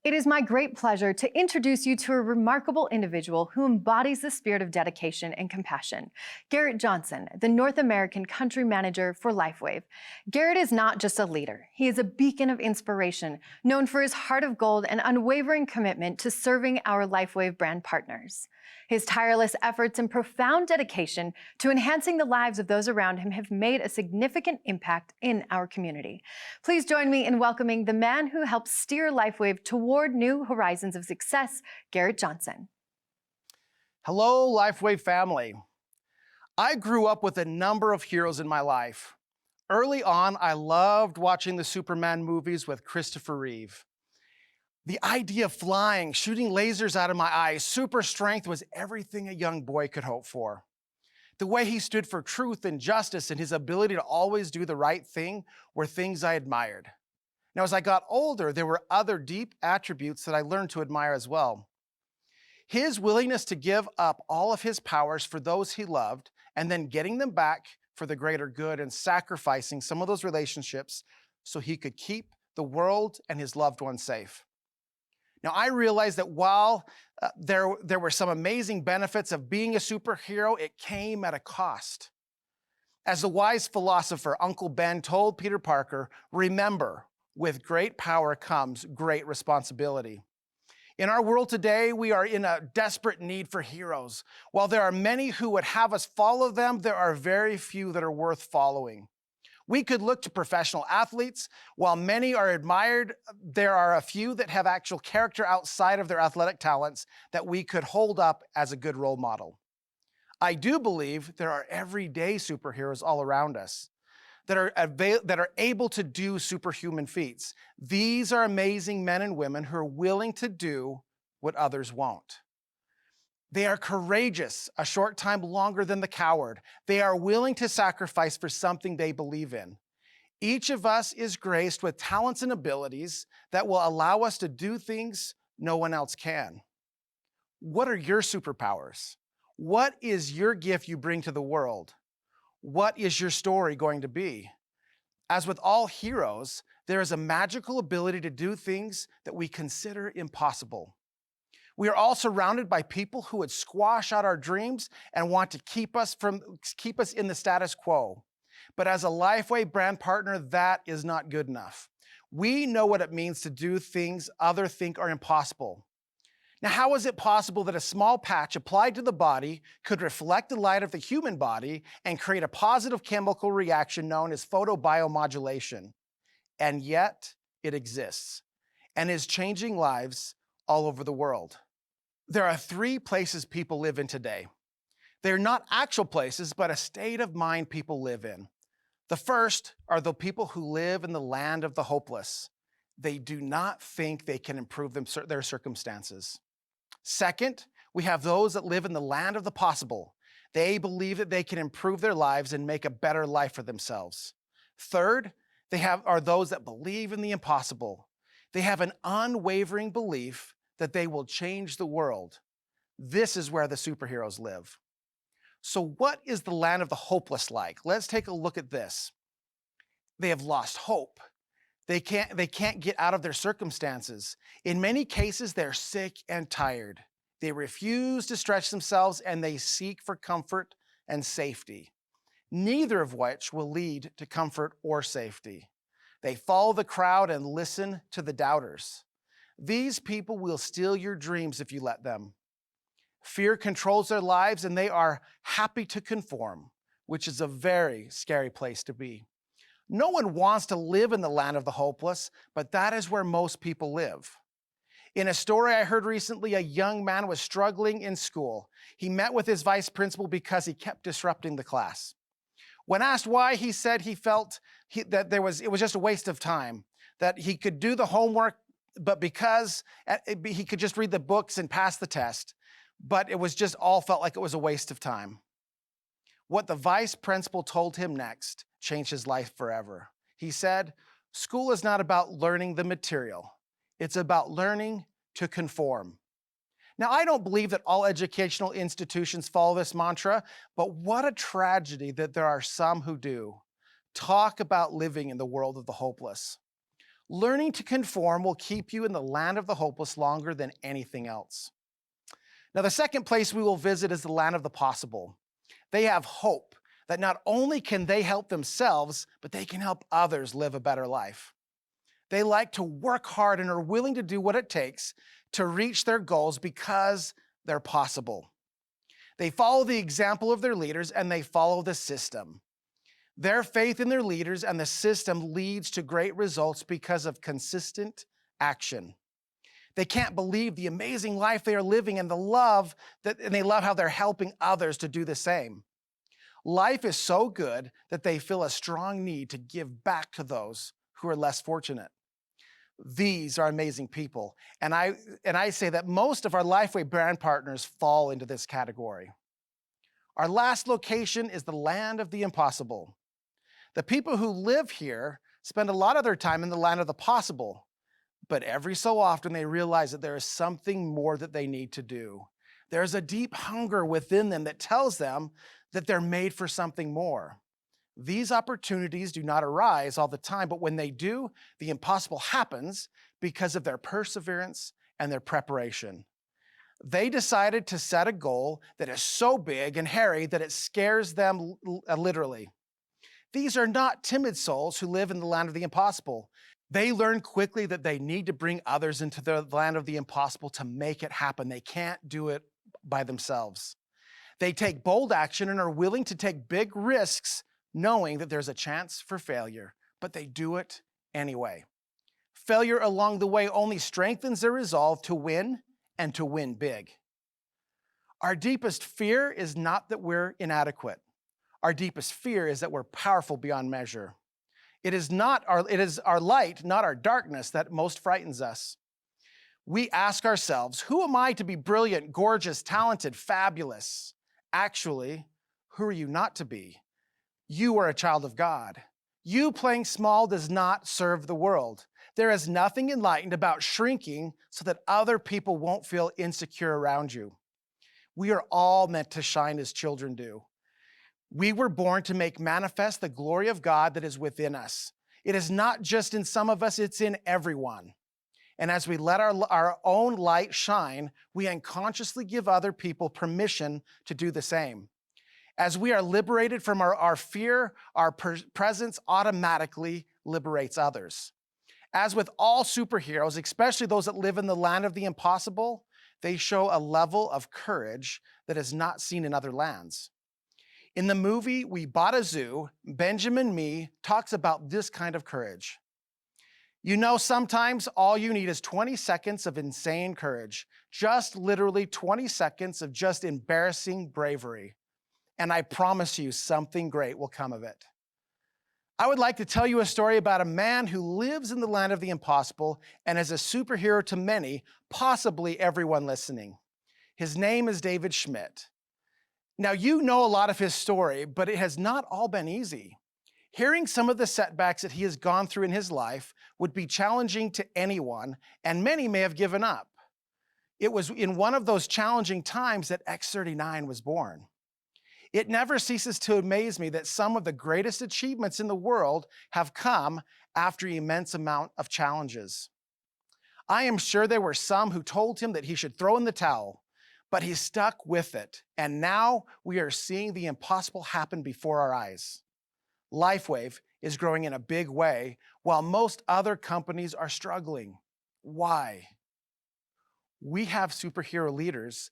It is my great pleasure to introduce you to a remarkable individual who embodies the spirit of dedication and compassion. Gerrit Johnson, the North American country manager for LifeWave. Gerrit is not just a leader, he is a beacon of inspiration, known for his heart of gold and unwavering commitment to serving our LifeWave brand partners. His tireless efforts and profound dedication to enhancing the lives of those around him have made a significant impact in our community. Please join me in welcoming the man who helps steer LifeWave toward new horizons of success, Gerrit Johnson. Hello, LifeWave family. I grew up with a number of heroes in my life. Early on, I loved watching the Superman movies with Christopher Reeve. The idea of flying, shooting lasers out of my eyes, super strength was everything a young boy could hope for. The way he stood for truth and justice and his ability to always do the right thing were things I admired. Now, as I got older, there were other deep attributes that I learned to admire as well. His willingness to give up all of his powers for those he loved and then getting them back for the greater good and sacrificing some of those relationships so he could keep the world and his loved ones safe. Now, I realized that while there were some amazing benefits of being a superhero, it came at a cost. As the wise philosopher Uncle Ben told Peter Parker, remember, with great power comes great responsibility. In our world today, we are in a desperate need for heroes. While there are many who would have us follow them, there are very few that are worth following. We could look to professional athletes. While many are admired, there are a few that have actual character outside of their athletic talents that we could hold up as a good role model. I do believe there are everyday superheroes all around us that are able to do superhuman feats. These are amazing men and women who are willing to do what others won't. They are courageous a short time longer than the coward. They are willing to sacrifice for something they believe in. Each of us is graced with talents and abilities that will allow us to do things no one else can. What are your superpowers? What is your gift you bring to the world? What is your story going to be? As with all heroes, there is a magical ability to do things that we consider impossible. We are all surrounded by people who would squash out our dreams and want to keep us in the status quo. But as a LifeWave brand partner, that is not good enough. We know what it means to do things others think are impossible. Now, how is it possible that a small patch applied to the body could reflect the light of the human body and create a positive chemical reaction known as photobiomodulation? And yet, it exists and is changing lives all over the world. There are three places people live in today. They're not actual places, but a state of mind people live in. The first are the people who live in the land of the hopeless. They do not think they can improve their circumstances. Second, we have those that live in the land of the possible. They believe that they can improve their lives and make a better life for themselves. Third, are those that believe in the impossible. They have an unwavering belief that they will change the world. This is where the superheroes live. So what is the land of the hopeless like? Let's take a look at this. They have lost hope. They can't get out of their circumstances. In many cases, they're sick and tired. They refuse to stretch themselves and they seek for comfort and safety, neither of which will lead to comfort or safety. They follow the crowd and listen to the doubters. These people will steal your dreams if you let them. Fear controls their lives and they are happy to conform, which is a very scary place to be. No one wants to live in the land of the hopeless, but that is where most people live. In a story I heard recently, a young man was struggling in school. He met with his vice principal because he kept disrupting the class. When asked why, he said he felt that it was just a waste of time, that he could do the homework, but because he could just read the books and pass the test, but it was just all felt like it was a waste of time. What the vice principal told him next changed his life forever. He said, school is not about learning the material. It's about learning to conform. Now, I don't believe that all educational institutions follow this mantra, but what a tragedy that there are some who do. Talk about living in the world of the hopeless. Learning to conform will keep you in the land of the hopeless longer than anything else. Now, the second place we will visit is the land of the possible. They have hope that not only can they help themselves, but they can help others live a better life. They like to work hard and are willing to do what it takes to reach their goals because they're possible. They follow the example of their leaders and they follow the system. Their faith in their leaders and the system leads to great results because of consistent action. They can't believe the amazing life they are living and they love how they're helping others to do the same. Life is so good that they feel a strong need to give back to those who are less fortunate. These are amazing people, and I say that most of our Lifeway brand partners fall into this category. Our last location is the land of the impossible. The people who live here spend a lot of their time in the land of the possible, but every so often they realize that there is something more that they need to do. There's a deep hunger within them that tells them that they're made for something more. These opportunities do not arise all the time, but when they do, the impossible happens because of their perseverance and their preparation. They decided to set a goal that is so big and hairy that it scares them literally. These are not timid souls who live in the land of the impossible. They learn quickly that they need to bring others into the land of the impossible to make it happen. They can't do it by themselves. They take bold action and are willing to take big risks, knowing that there's a chance for failure, but they do it anyway. Failure along the way only strengthens their resolve to win and to win big. Our deepest fear is not that we're inadequate. Our deepest fear is that we're powerful beyond measure. It is our light, not our darkness, that most frightens us. We ask ourselves, who am I to be brilliant, gorgeous, talented, fabulous? Actually, who are you not to be? You are a child of God. You playing small does not serve the world. There is nothing enlightened about shrinking so that other people won't feel insecure around you. We are all meant to shine as children do. We were born to make manifest the glory of God that is within us. It is not just in some of us, it's in everyone. And as we let our own light shine, we unconsciously give other people permission to do the same. As we are liberated from our fear, our presence automatically liberates others. As with all superheroes, especially those that live in the land of the impossible, they show a level of courage that is not seen in other lands. In the movie We Bought a Zoo, Benjamin Mee talks about this kind of courage. You know, sometimes all you need is 20 seconds of insane courage, just literally 20 seconds of just embarrassing bravery. And I promise you something great will come of it. I would like to tell you a story about a man who lives in the land of the impossible and is a superhero to many, possibly everyone listening. His name is David Schmidt. Now, you know a lot of his story, but it has not all been easy. Hearing some of the setbacks that he has gone through in his life would be challenging to anyone, and many may have given up. It was in one of those challenging times that X39 was born. It never ceases to amaze me that some of the greatest achievements in the world have come after an immense amount of challenges. I am sure there were some who told him that he should throw in the towel, but he stuck with it, and now we are seeing the impossible happen before our eyes. Lifewave is growing in a big way, while most other companies are struggling. Why? We have superhero leaders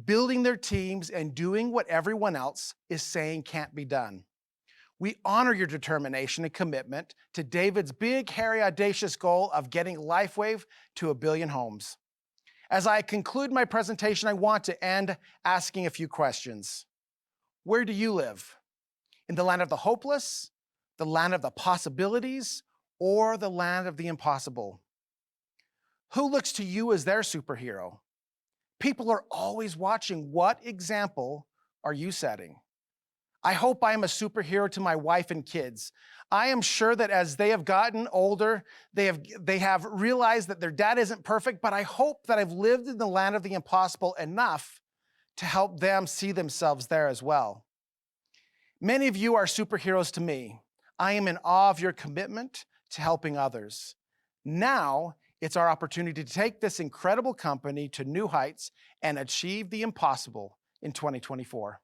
building their teams and doing what everyone else is saying can't be done. We honor your determination and commitment to David's big, hairy, audacious goal of getting Lifewave to 1 billion homes. As I conclude my presentation, I want to end asking a few questions. Where do you live? In the land of the hopeless, the land of the possibilities, or the land of the impossible? Who looks to you as their superhero? People are always watching. What example are you setting? I hope I am a superhero to my wife and kids. I am sure that as they have gotten older, they have realized that their dad isn't perfect, but I hope that I've lived in the land of the impossible enough to help them see themselves there as well. Many of you are superheroes to me. I am in awe of your commitment to helping others. Now, it's our opportunity to take this incredible company to new heights and achieve the impossible in 2024.